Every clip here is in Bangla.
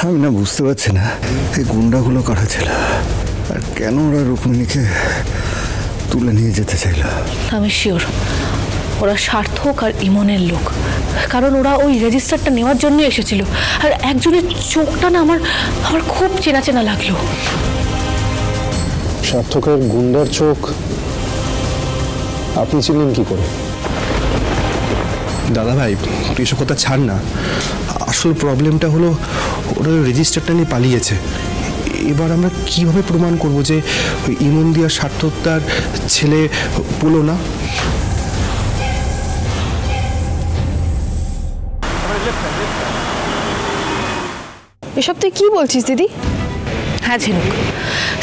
আমি না বুঝতে পারছি না এই গুন্ডাগুলো কারা ছিল আর কেন ওরা রুক্মিণীকে তুলে নিয়ে যেতে চাইল। আমি শিওর ওরা সার্থক আর ইমনের লোক, কারণ ওরা ওই রেজিস্টারটা নেওয়ার জন্য এসেছিল। আর একজনের চোখটা না আমার খুব চেনা চেনা লাগলো। সার্থকের গুন্ডার চোখ আপনি চিনলেন কি করে? দাদা ভাই তুই এসব কথা ছাড় না, আসল প্রবলেমটা হলো ওরা রেজিস্টারটা নিয়ে পালিয়েছে। এবার আমরা কিভাবে প্রমাণ করব যে ওই ইমন দিয়া সার্থক তার ছেলে বলো না? এসব তুই কি বলছিস দিদি? হ্যাঁ ঝিনুক,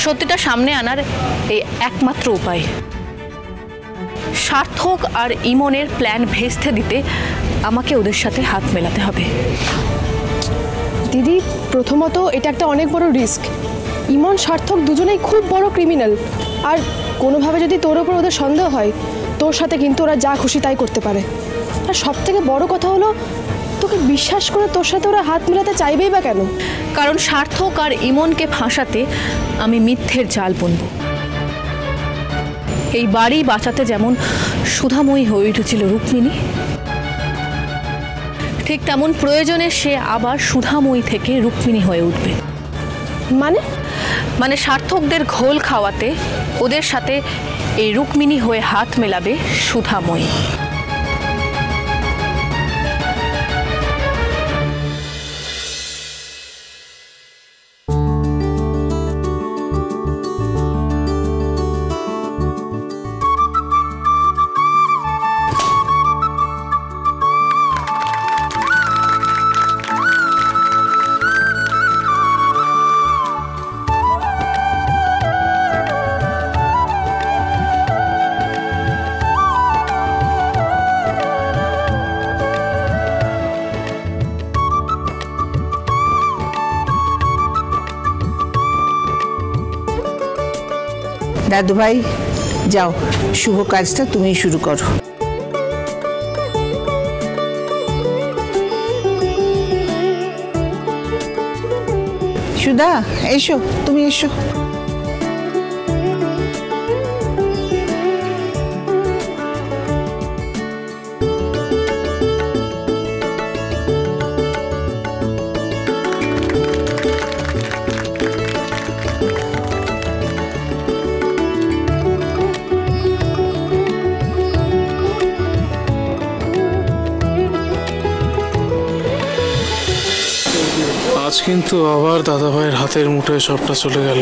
সত্যিটা সামনে আনার এই একমাত্র উপায় সার্থক আর ইমনের প্ল্যান ভেস্তে দিতে আমাকে ওদের সাথে হাত মেলাতে হবে। দিদি প্রথমত এটা একটা অনেক বড় রিস্ক। ইমন সার্থক দুজনেই খুব বড় ক্রিমিনাল, আর কোনোভাবে যদি তোর ওপর ওদের সন্দেহ হয় তোর সাথে কিন্তু ওরা যা খুশি তাই করতে পারে। আর সব থেকে বড় কথা হলো তোকে বিশ্বাস করে তোর সাথে ওরা হাত মেলাতে চাইবেই বা কেন? কারণ সার্থক আর ইমনকে ফাঁসাতে আমি মিথ্যের জাল বুনব। এই বাড়ি বাঁচাতে যেমন সুধাময়ী হয়ে উঠেছিল রুক্মিণী, ঠিক তেমন প্রয়োজনে সে আবার সুধাময়ী থেকে রুক্মিণী হয়ে উঠবে। মানে সার্থকদের ঘোল খাওয়াতে ওদের সাথে এই রুক্মিণী হয়ে হাত মেলাবে সুধাময়ী। দাদু ভাই যাও, শুভ কাজটা তুমি শুরু করো। সুধা এসো, তুমি এসো। আজ কিন্তু আবার দাদা ভাইয়ের হাতের মুঠোয় সবটা চলে গেল।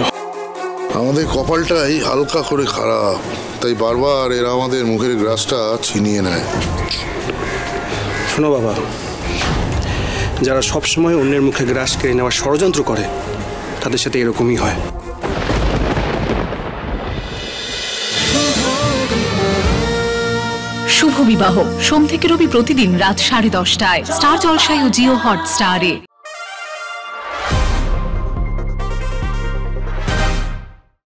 আমাদের কপালটাই হালকা করে খারাপ, তাই বারবার এরা আমাদের মুখের গ্রাসটা ছিনিয়ে নেয়। শোনো বাবা, যারা সবসময় অন্যের মুখে গ্রাস কেড়ে নেওয়ার ষড়যন্ত্র করে তাদের সাথে এরকমই হয়। শুভ বিবাহ সোম থেকে রবি প্রতিদিন রাত 10:30টায় স্টার জলসায় ও জিও হটস্টারে।